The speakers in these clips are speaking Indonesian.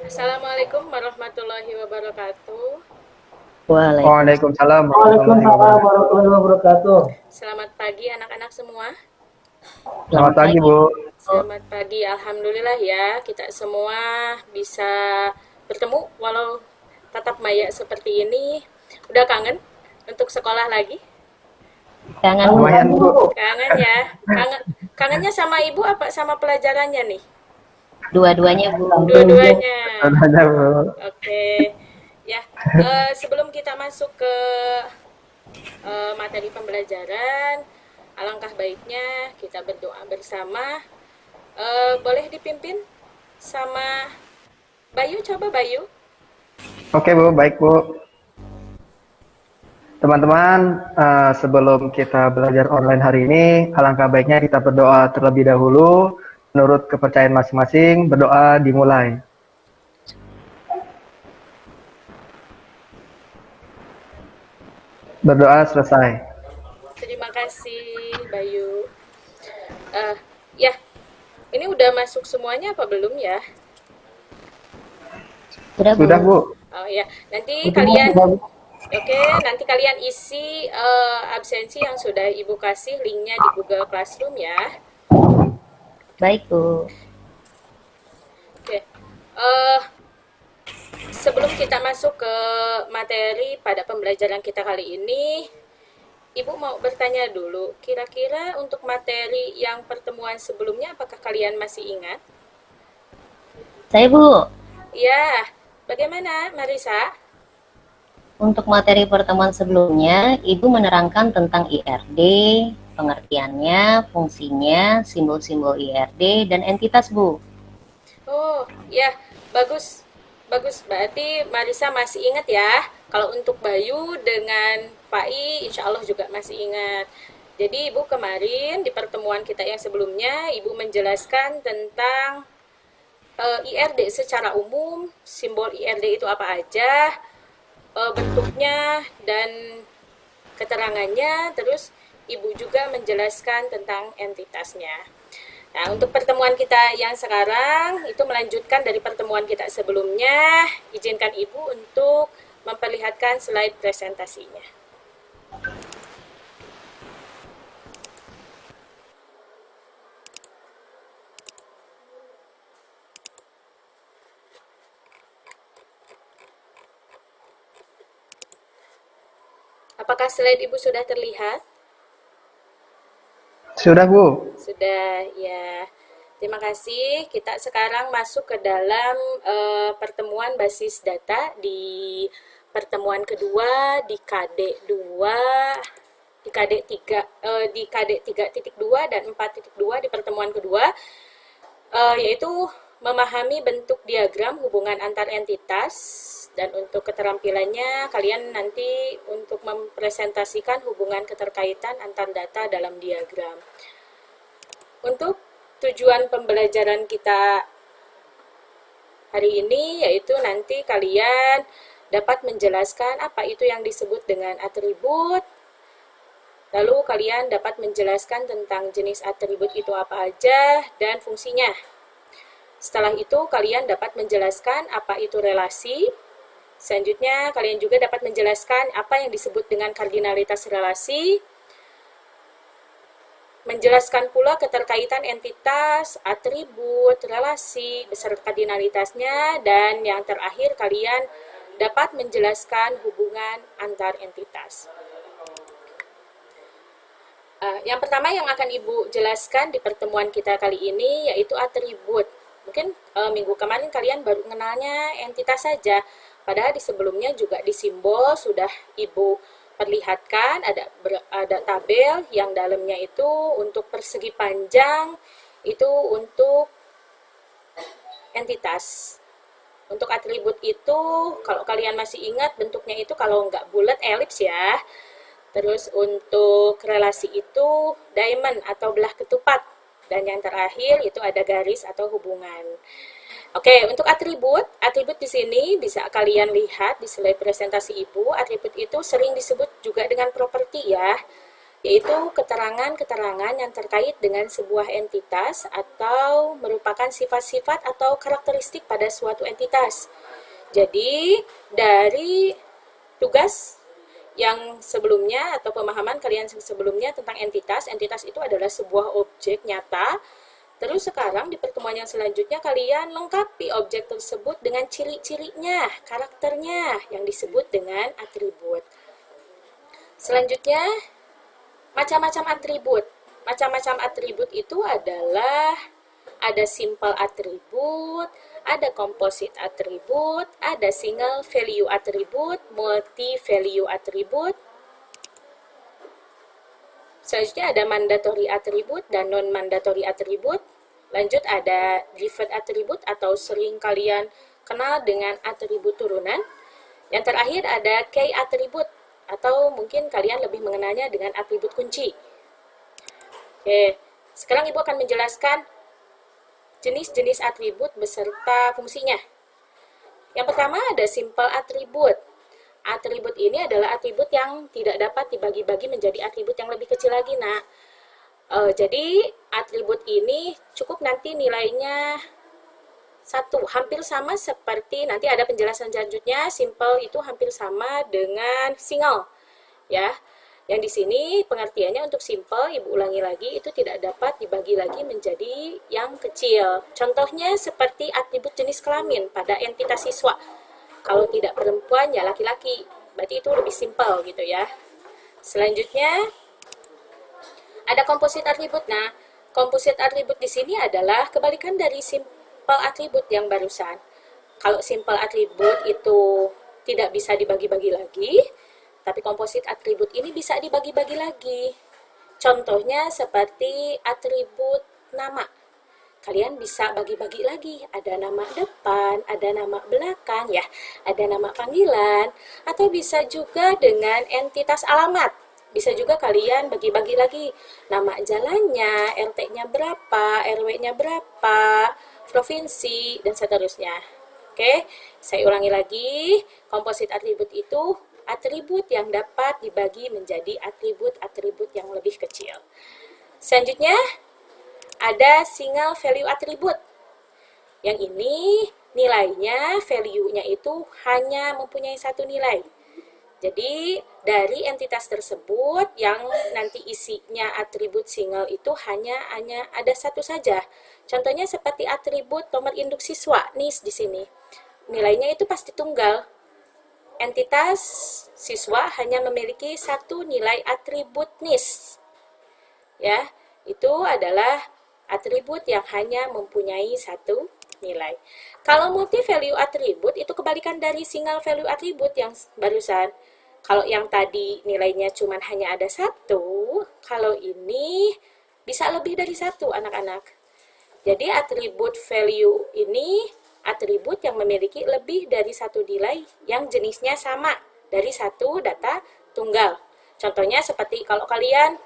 Assalamualaikum warahmatullahi wabarakatuh. Waalaikumsalam. Waalaikumsalam warahmatullahi Waalaikumsalam wabarakatuh. warahmatullahi wabarakatuh. Selamat pagi anak-anak semua. Selamat Selamat pagi, pagi, Bu. Bu. Selamat pagi, alhamdulillah ya kita semua bisa bertemu walau tatap maya seperti ini. Udah kangen untuk sekolah lagi? Kangen Bu. Lumayan, Bu. Kangen ya. Kangennya sama ibu apa sama pelajarannya nih? Dua-duanya Bu. Dua-duanya. Ada, Bu. Oke. Ya, sebelum kita masuk ke materi pembelajaran, alangkah baiknya kita berdoa bersama. Boleh dipimpin sama Bayu, coba Bayu. Oke, Bu. Baik, Bu. Teman-teman, sebelum kita belajar online hari ini, alangkah baiknya kita berdoa terlebih dahulu. Menurut kepercayaan masing-masing, berdoa dimulai. Berdoa selesai. Terima kasih Bayu. Ya, ini udah masuk semuanya apa belum ya? Sudah Bu. Sudah, Bu. Oh ya, nanti kalian nanti kalian isi absensi yang sudah Ibu kasih linknya di Google Classroom ya. Baik Bu. Oke. Sebelum kita masuk ke materi pada pembelajaran kita kali ini, Ibu mau bertanya dulu, kira-kira untuk materi yang pertemuan sebelumnya apakah kalian masih ingat? Saya Bu. Ya, bagaimana Marisa? Untuk materi pertemuan sebelumnya, Ibu menerangkan tentang IRD, pengertiannya, fungsinya, simbol-simbol IRD, dan entitas Bu. Oh, ya, bagus. Bagus, berarti Marisa masih ingat ya. Kalau untuk Bayu dengan Pai, insya Allah juga masih ingat. Jadi Ibu kemarin di pertemuan kita yang sebelumnya, Ibu menjelaskan tentang IRD secara umum, simbol IRD itu apa aja, bentuknya dan keterangannya, terus Ibu juga menjelaskan tentang entitasnya. Nah, untuk pertemuan kita yang sekarang itu melanjutkan dari pertemuan kita sebelumnya. Izinkan Ibu untuk memperlihatkan slide presentasinya. Apakah slide Ibu sudah terlihat? Sudah, Bu. Sudah, ya. Terima kasih. Kita sekarang masuk ke dalam pertemuan basis data di pertemuan kedua di KD2, di KD3, di KD3.2 dan 4.2 di pertemuan kedua, yaitu memahami bentuk diagram hubungan antar entitas. Dan untuk keterampilannya, kalian nanti untuk mempresentasikan hubungan keterkaitan antar data dalam diagram. Untuk tujuan pembelajaran kita hari ini, yaitu nanti kalian dapat menjelaskan apa itu yang disebut dengan atribut, lalu kalian dapat menjelaskan tentang jenis atribut itu apa aja, dan fungsinya. Setelah itu, kalian dapat menjelaskan apa itu relasi. Selanjutnya, kalian juga dapat menjelaskan apa yang disebut dengan kardinalitas relasi, menjelaskan pula keterkaitan entitas, atribut, relasi, beserta kardinalitasnya, dan yang terakhir kalian dapat menjelaskan hubungan antar entitas. Yang pertama yang akan Ibu jelaskan di pertemuan kita kali ini yaitu atribut. Mungkin minggu kemarin kalian baru mengenalnya entitas saja. Padahal di sebelumnya juga di simbol sudah Ibu perlihatkan ada tabel yang dalamnya itu untuk persegi panjang itu untuk entitas. Untuk atribut itu kalau kalian masih ingat bentuknya itu kalau nggak bulat elips ya. Terus untuk relasi itu diamond atau belah ketupat. Dan yang terakhir itu ada garis atau hubungan. Oke, untuk atribut di sini bisa kalian lihat di slide presentasi Ibu. Atribut itu sering disebut juga dengan properti ya. yaitu keterangan-keterangan yang terkait dengan sebuah entitas atau merupakan sifat-sifat atau karakteristik pada suatu entitas. Jadi, dari tugas yang sebelumnya atau pemahaman kalian sebelumnya tentang entitas, entitas itu adalah sebuah objek nyata. Terus sekarang di pertemuan yang selanjutnya kalian lengkapi objek tersebut dengan ciri-cirinya, karakternya yang disebut dengan atribut. Selanjutnya, macam-macam atribut. Macam-macam atribut itu adalah ada simple atribut, ada composite atribut, ada single value atribut, multi value atribut. Selanjutnya ada mandatory atribut dan non mandatory atribut. Lanjut ada derived atribut atau sering kalian kenal dengan atribut turunan. Yang terakhir ada key atribut atau mungkin kalian lebih mengenalnya dengan atribut kunci. Oke, sekarang Ibu akan menjelaskan jenis-jenis atribut beserta fungsinya. Yang pertama ada simple atribut. Atribut ini adalah atribut yang tidak dapat dibagi-bagi menjadi atribut yang lebih kecil lagi, nak. Jadi atribut ini cukup nanti nilainya 1, hampir sama seperti nanti ada penjelasan selanjutnya. Simple itu hampir sama dengan single, ya. Yang di sini pengertiannya untuk simple, Ibu ulangi lagi, itu tidak dapat dibagi lagi menjadi yang kecil. Contohnya seperti atribut jenis kelamin pada entitas siswa. Kalau tidak perempuan ya laki-laki, berarti itu lebih simple gitu ya. Selanjutnya ada composite atribut. Nah, composite atribut di sini adalah kebalikan dari simple atribut yang barusan. Kalau simple atribut itu tidak bisa dibagi-bagi lagi, tapi composite atribut ini bisa dibagi-bagi lagi. Contohnya seperti atribut nama. Kalian bisa bagi-bagi lagi. Ada nama depan, ada nama belakang ya, ada nama panggilan, atau bisa juga dengan entitas alamat. Bisa juga kalian bagi-bagi lagi. Nama jalannya, RT-nya berapa, RW-nya berapa, provinsi, dan seterusnya. Oke, saya ulangi lagi. Composite atribut itu atribut yang dapat dibagi menjadi atribut-atribut yang lebih kecil. Selanjutnya, ada single value atribut. Yang ini nilainya, value-nya itu hanya mempunyai satu nilai. Jadi, dari entitas tersebut yang nanti isinya atribut single itu hanya ada satu saja. Contohnya seperti atribut nomor induk siswa, NIS di sini. Nilainya itu pasti tunggal. Entitas siswa hanya memiliki satu nilai atribut NIS. Ya, itu adalah atribut yang hanya mempunyai satu nilai. Kalau multi value atribut itu kebalikan dari single value atribut yang barusan. Kalau yang tadi nilainya cuma hanya ada satu, kalau ini bisa lebih dari satu, anak-anak. Jadi atribut value ini atribut yang memiliki lebih dari satu nilai yang jenisnya sama dari satu data tunggal. Contohnya seperti kalau kalian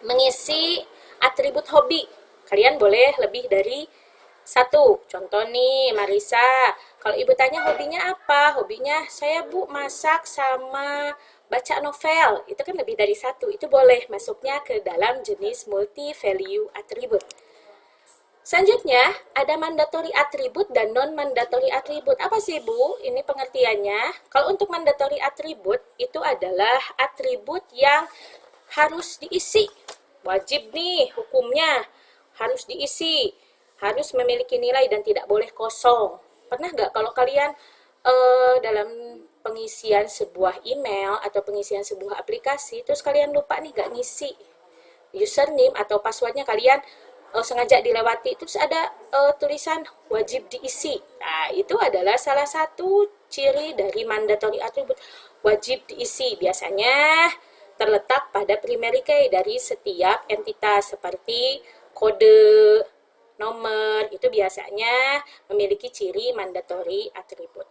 mengisi atribut hobi, kalian boleh lebih dari satu. Contoh nih, Marisa, kalau ibu tanya hobinya apa? Hobinya saya bu masak sama baca novel. Itu kan lebih dari satu. Itu boleh masuknya ke dalam jenis multi value atribut. Selanjutnya, ada mandatory atribut dan non-mandatory atribut. Apa sih, Bu? Ini pengertiannya. Kalau untuk mandatory atribut, itu adalah atribut yang harus diisi. Wajib nih, hukumnya harus diisi. Harus memiliki nilai dan tidak boleh kosong. Pernah nggak kalau kalian dalam pengisian sebuah email atau pengisian sebuah aplikasi, terus kalian lupa nih nggak ngisi username atau passwordnya, kalian sengaja dilewati, terus ada tulisan wajib diisi. Nah, itu adalah salah satu ciri dari mandatory atribut, wajib diisi. Biasanya terletak pada primary key dari setiap entitas seperti kode, nomor, itu biasanya memiliki ciri mandatory atribut.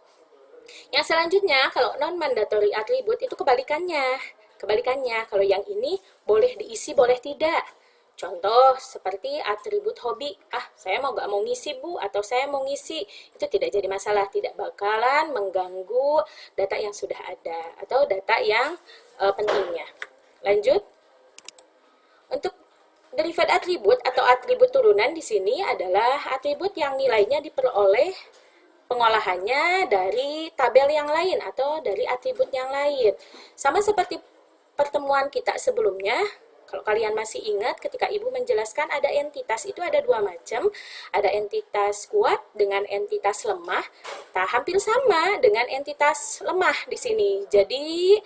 Yang selanjutnya, kalau non-mandatory atribut itu kebalikannya. Kebalikannya, kalau yang ini boleh diisi, boleh tidak. Contoh seperti atribut hobi, saya nggak mau ngisi bu, atau saya mau ngisi, itu tidak jadi masalah, tidak bakalan mengganggu data yang sudah ada, atau data yang pentingnya. Lanjut, Untuk derived atribut atau atribut turunan di sini adalah atribut yang nilainya diperoleh pengolahannya dari tabel yang lain atau dari atribut yang lain. Sama seperti pertemuan kita sebelumnya, kalau kalian masih ingat ketika Ibu menjelaskan ada entitas itu ada dua macam, ada entitas kuat dengan entitas lemah. Nah, hampir sama dengan entitas lemah di sini. Jadi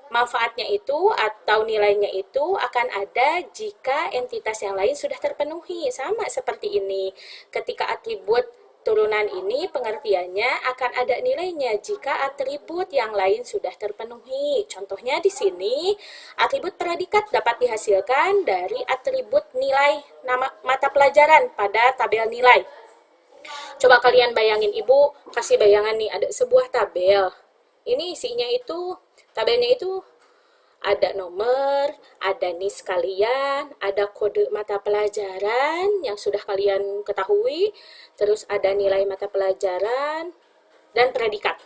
manfaatnya itu atau nilainya itu akan ada jika entitas yang lain sudah terpenuhi. Sama seperti ini. Ketika atribut turunan ini pengertiannya akan ada nilainya jika atribut yang lain sudah terpenuhi. Contohnya di sini, atribut predikat dapat dihasilkan dari atribut nilai nama mata pelajaran pada tabel nilai. Coba kalian bayangin, Ibu kasih bayangan nih, ada sebuah tabel. Ini isinya itu, tabelnya itu ada nomor, ada NIS kalian, ada kode mata pelajaran yang sudah kalian ketahui, terus ada nilai mata pelajaran, dan predikat.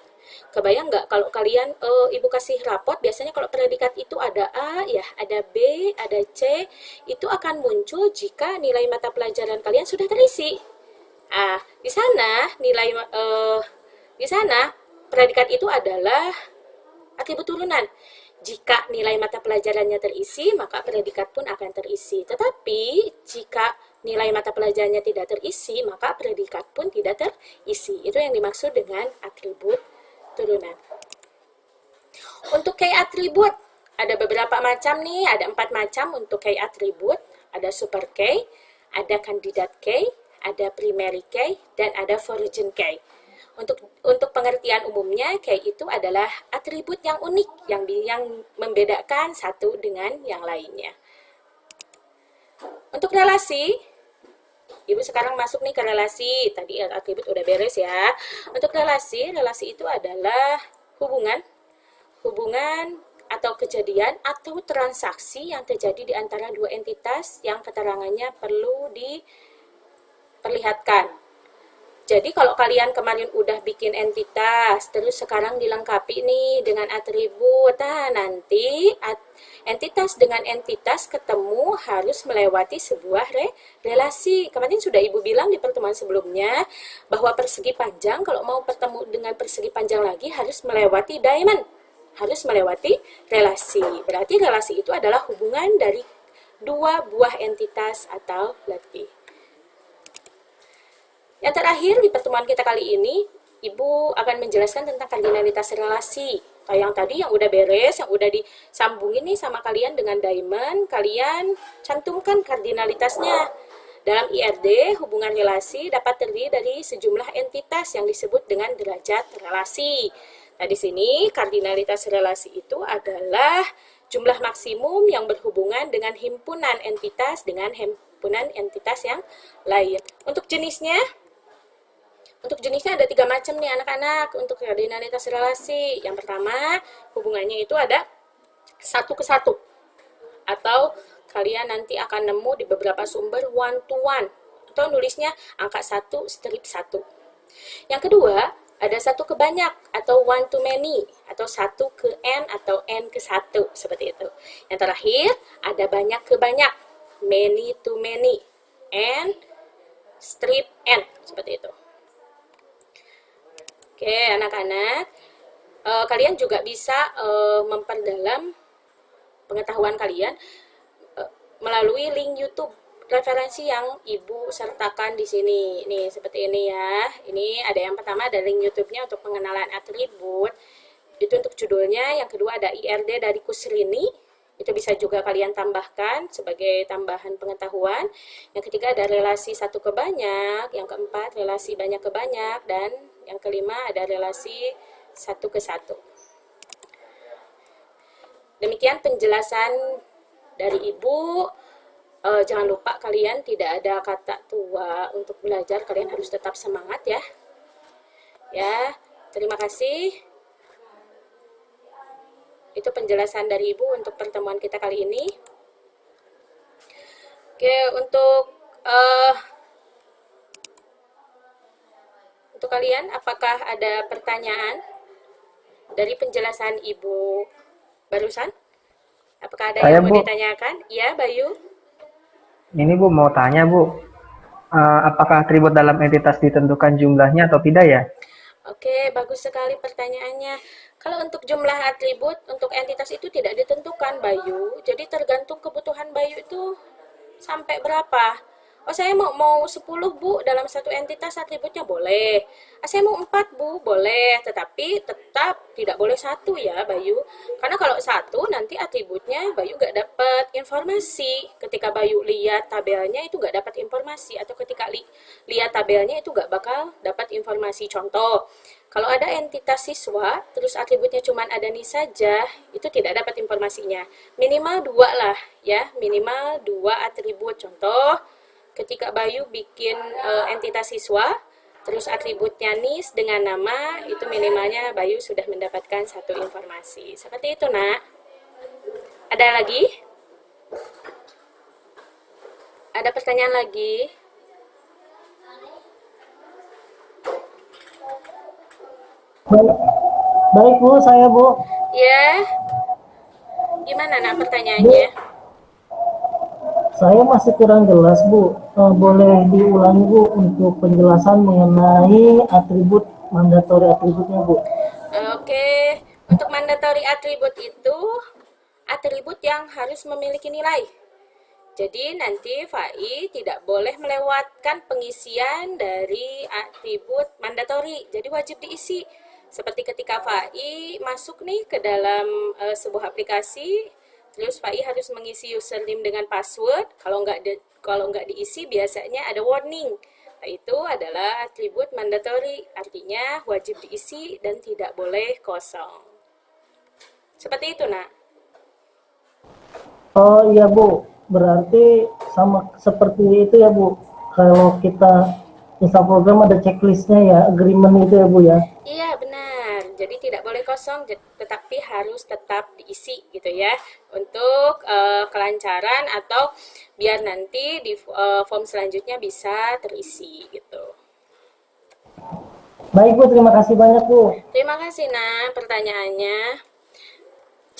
Kebayang nggak kalau kalian, Ibu kasih rapot, biasanya kalau predikat itu ada A, ya, ada B, ada C, itu akan muncul jika nilai mata pelajaran kalian sudah terisi. Di sana di sana predikat itu adalah atribut turunan. Jika nilai mata pelajarannya terisi, maka predikat pun akan terisi. Tetapi jika nilai mata pelajarannya tidak terisi, maka predikat pun tidak terisi. Itu yang dimaksud dengan atribut turunan. Untuk key atribut, ada beberapa macam nih, ada 4 macam untuk key atribut. Ada super key, ada kandidat key, ada primary key, dan ada foreign key. Untuk pengertian umumnya, key itu adalah atribut yang unik, yang membedakan satu dengan yang lainnya. Untuk relasi, Ibu sekarang masuk nih ke relasi. Tadi atribut udah beres ya. Untuk relasi itu adalah hubungan atau kejadian atau transaksi yang terjadi di antara dua entitas yang keterangannya perlu diperlihatkan. Jadi kalau kalian kemarin udah bikin entitas, terus sekarang dilengkapi nih dengan atribut, nanti entitas dengan entitas ketemu harus melewati sebuah relasi. Kemarin sudah Ibu bilang di pertemuan sebelumnya, bahwa persegi panjang, kalau mau bertemu dengan persegi panjang lagi harus melewati diamond, harus melewati relasi. Berarti relasi itu adalah hubungan dari dua buah entitas atau lebih. Yang terakhir di pertemuan kita kali ini, Ibu akan menjelaskan tentang kardinalitas relasi. Yang tadi yang udah beres, yang udah disambungin nih sama kalian dengan diamond, kalian cantumkan kardinalitasnya. Dalam IRD, hubungan relasi dapat terdiri dari sejumlah entitas yang disebut dengan derajat relasi. Nah, di sini kardinalitas relasi itu adalah jumlah maksimum yang berhubungan dengan himpunan entitas dengan himpunan entitas yang lain. Untuk jenisnya ada 3 macam nih anak-anak untuk kardinalitas relasi. Yang pertama, hubungannya itu ada 1 ke 1. Atau kalian nanti akan nemu di beberapa sumber 1 to 1. Atau nulisnya angka 1 strip 1. Yang kedua, ada 1 ke banyak atau 1 to many. Atau 1 ke n atau n ke 1. Seperti itu. Yang terakhir, ada banyak ke banyak. Many to many. N strip n. Seperti itu. Oke, anak-anak, kalian juga bisa memperdalam pengetahuan kalian melalui link YouTube referensi yang Ibu sertakan di sini. Nih, seperti ini ya. Ini ada yang pertama, ada link YouTube-nya untuk pengenalan atribut. Itu untuk judulnya. Yang kedua ada IRD dari Kusrini. Itu bisa juga kalian tambahkan sebagai tambahan pengetahuan. Yang ketiga ada relasi 1 ke banyak. Yang keempat relasi banyak ke banyak. Dan yang kelima ada relasi 1 ke 1. Demikian penjelasan dari Ibu. Jangan lupa kalian tidak ada kata tua untuk belajar. Kalian harus tetap semangat ya. Ya, terima kasih. Itu penjelasan dari Ibu untuk pertemuan kita kali ini. Oke, untuk kalian, apakah ada pertanyaan dari penjelasan Ibu barusan? Apakah ada Saya yang mau Bu, ditanyakan? Ya, Bayu. ini Bu mau tanya Bu, apakah atribut dalam entitas ditentukan jumlahnya atau tidak ya? Oke, bagus sekali pertanyaannya. Kalau untuk jumlah atribut untuk entitas itu tidak ditentukan, Bayu. Jadi tergantung kebutuhan Bayu itu sampai berapa. Oh, saya mau 10 Bu, dalam satu entitas atributnya boleh. Ah, saya mau 4 Bu, boleh. Tetapi tetap tidak boleh satu ya, Bayu. Karena kalau satu, nanti atributnya Bayu nggak dapat informasi. Ketika Bayu lihat tabelnya itu nggak dapat informasi. Atau ketika lihat tabelnya itu nggak bakal dapat informasi. Contoh, kalau ada entitas siswa, terus atributnya cuma ada nih saja, itu tidak dapat informasinya. Minimal dua lah, ya, minimal dua atribut. Contoh, ketika Bayu bikin entitas siswa, terus atributnya NIS dengan nama, itu minimalnya Bayu sudah mendapatkan satu informasi. Seperti itu, Nak. Ada lagi? Ada pertanyaan lagi? Baik, baik Bu, saya Bu. Ya, gimana Nak Bu, pertanyaannya? saya masih kurang jelas Bu. Boleh diulangi Bu untuk penjelasan mengenai atribut mandatori atributnya Bu. Oke, untuk mandatory atribut itu atribut yang harus memiliki nilai. Jadi nanti FAI tidak boleh melewatkan pengisian dari atribut mandatori. Jadi wajib diisi. Seperti ketika FAI masuk nih ke dalam sebuah aplikasi, terus FAI harus mengisi username dengan password. Kalau nggak diisi biasanya ada warning. Nah, itu adalah atribut mandatori, artinya wajib diisi dan tidak boleh kosong. Seperti itu, Nak. Oh iya Bu, berarti sama seperti itu ya Bu. Kalau kita install program ada checklistnya ya, agreement itu ya Bu ya. Iya, benar. Jadi tidak boleh kosong, tetapi harus tetap diisi gitu ya. Untuk kelancaran atau biar nanti di form selanjutnya bisa terisi gitu. Baik Bu, terima kasih banyak Bu. Terima kasih, Nak, pertanyaannya.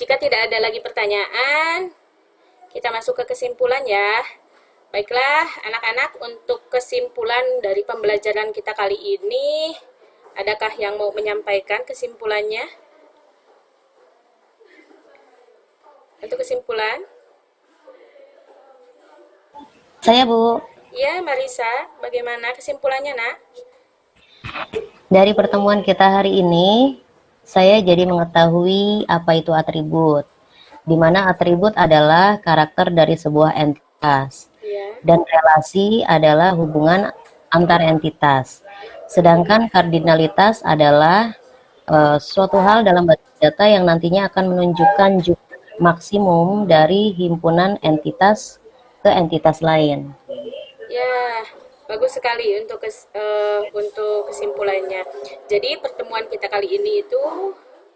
Jika tidak ada lagi pertanyaan, kita masuk ke kesimpulan ya. Baiklah, anak-anak, untuk kesimpulan dari pembelajaran kita kali ini, adakah yang mau menyampaikan kesimpulannya? Untuk kesimpulan? Saya Bu, Ya, Marisa, bagaimana kesimpulannya, Nak? dari pertemuan kita hari ini, saya jadi mengetahui apa itu atribut, di mana atribut adalah karakter dari sebuah entitas, Ya, dan relasi adalah hubungan antar entitas. Sedangkan kardinalitas adalah suatu hal dalam basis data yang nantinya akan menunjukkan jumlah maksimum dari himpunan entitas ke entitas lain. ya, bagus sekali untuk kesimpulannya. Jadi pertemuan kita kali ini itu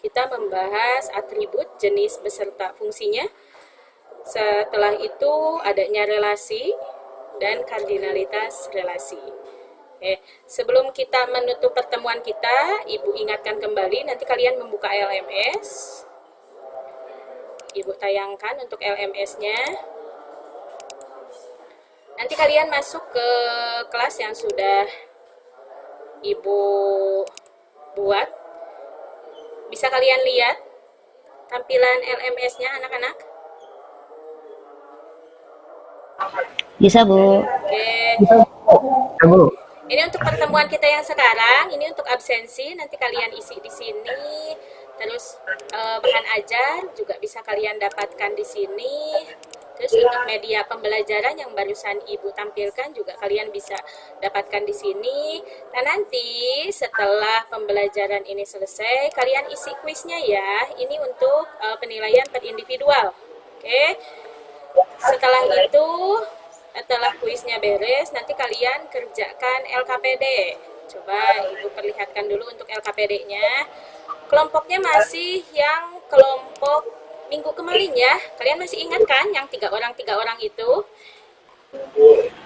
kita membahas atribut, jenis beserta fungsinya. Setelah itu adanya relasi dan kardinalitas relasi. Sebelum kita menutup pertemuan kita, Ibu ingatkan kembali, nanti kalian membuka LMS. Ibu tayangkan untuk LMS-nya. Nanti kalian masuk ke kelas yang sudah Ibu buat. Bisa kalian lihat tampilan LMS-nya, anak-anak? Bisa Bu? Oke. Ya Bu, Ini untuk pertemuan kita yang sekarang, ini untuk absensi, nanti kalian isi di sini. Terus bahan ajar juga bisa kalian dapatkan di sini. Terus untuk media pembelajaran yang barusan Ibu tampilkan juga kalian bisa dapatkan di sini. Nah, nanti setelah pembelajaran ini selesai, kalian isi kuisnya ya. Ini untuk penilaian per individual. Oke. Setelah itu, setelah kuisnya beres, nanti kalian kerjakan LKPD. Coba Ibu perlihatkan dulu untuk LKPD-nya. Kelompoknya masih yang kelompok minggu kemarin ya. Kalian masih ingat kan yang tiga orang itu?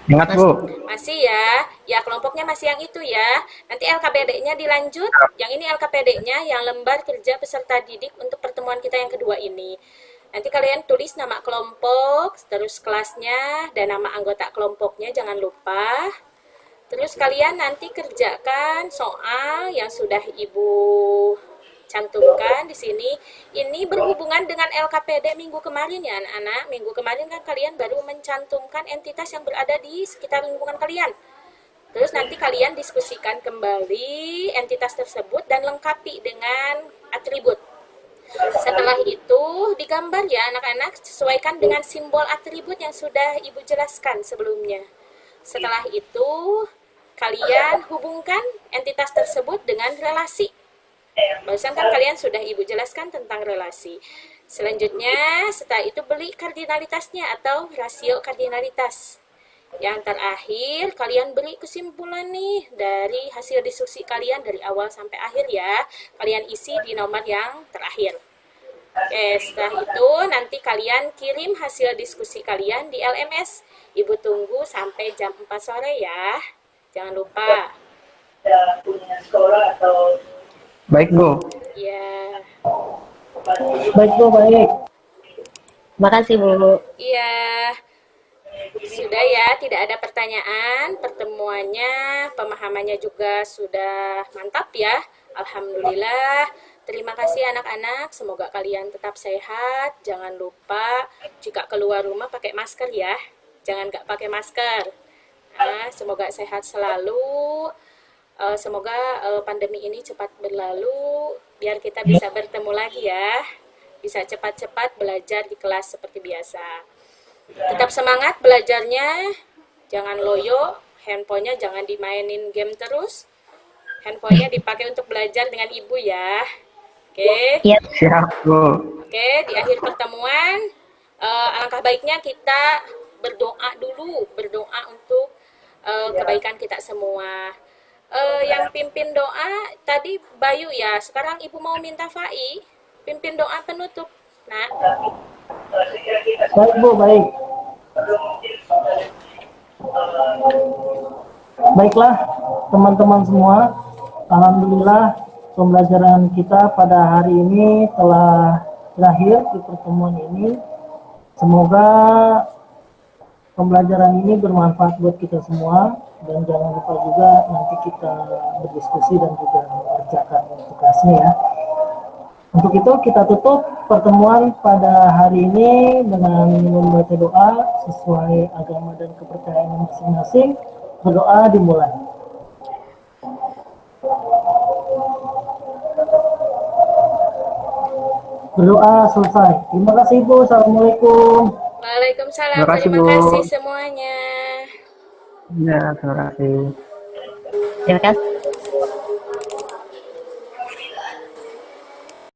ingat Bu. Masih ya. Ya, kelompoknya masih yang itu ya. Nanti LKPD-nya dilanjut. Yang ini LKPD-nya yang lembar kerja peserta didik untuk pertemuan kita yang kedua ini. Nanti kalian tulis nama kelompok, terus kelasnya, dan nama anggota kelompoknya, jangan lupa. Terus kalian nanti kerjakan soal yang sudah Ibu cantumkan di sini. Ini berhubungan dengan LKPD minggu kemarin ya anak-anak. Minggu kemarin kan kalian baru mencantumkan entitas yang berada di sekitar lingkungan kalian. Terus nanti kalian diskusikan kembali entitas tersebut dan lengkapi dengan atribut. Setelah itu digambar ya anak-anak, sesuaikan dengan simbol atribut yang sudah Ibu jelaskan sebelumnya. Setelah itu kalian hubungkan entitas tersebut dengan relasi. Barusan kan kalian sudah Ibu jelaskan tentang relasi. Selanjutnya setelah itu beli kardinalitasnya atau rasio kardinalitas. Yang terakhir kalian beri kesimpulan nih dari hasil diskusi kalian dari awal sampai akhir ya. Kalian isi di nomor yang terakhir. Oke, setelah itu nanti kalian kirim hasil diskusi kalian di LMS. Ibu tunggu sampai jam 4 sore ya. Jangan lupa. Baik, Bu. Ya. Baik Bu, baik. Makasih Bu. Iya. Sudah ya, tidak ada pertanyaan. Pertemuannya, pemahamannya juga sudah mantap ya. Alhamdulillah. Terima kasih anak-anak. Semoga kalian tetap sehat. Jangan lupa jika keluar rumah pakai masker ya. Jangan nggak pakai masker. Nah, semoga sehat selalu. Semoga pandemi ini cepat berlalu. Biar kita bisa bertemu lagi ya. Bisa cepat-cepat belajar di kelas seperti biasa. Tetap semangat belajarnya, jangan loyo, handphonenya jangan dimainin game terus, handphonenya dipakai untuk belajar dengan ibu ya. Oke, Iya. Siap, Bu. oke. Di akhir pertemuan, alangkah baiknya kita berdoa dulu, berdoa untuk kebaikan kita semua. Yang pimpin doa tadi Bayu ya, sekarang ibu mau minta Fai, pimpin doa penutup. Nah. Baik Bu, baik. Baiklah teman-teman semua, alhamdulillah pembelajaran kita pada hari ini telah berakhir di pertemuan ini. Semoga pembelajaran ini bermanfaat buat kita semua, dan jangan lupa juga nanti kita berdiskusi dan juga mengerjakan tugasnya ya. Untuk itu kita tutup pertemuan pada hari ini dengan membaca doa sesuai agama dan kepercayaan masing-masing. Berdoa dimulai. Berdoa selesai. Terima kasih Bu. Assalamualaikum. Waalaikumsalam. Terima kasih, Terima Bu. kasih semuanya. Ya, terima kasih. Terima kasih.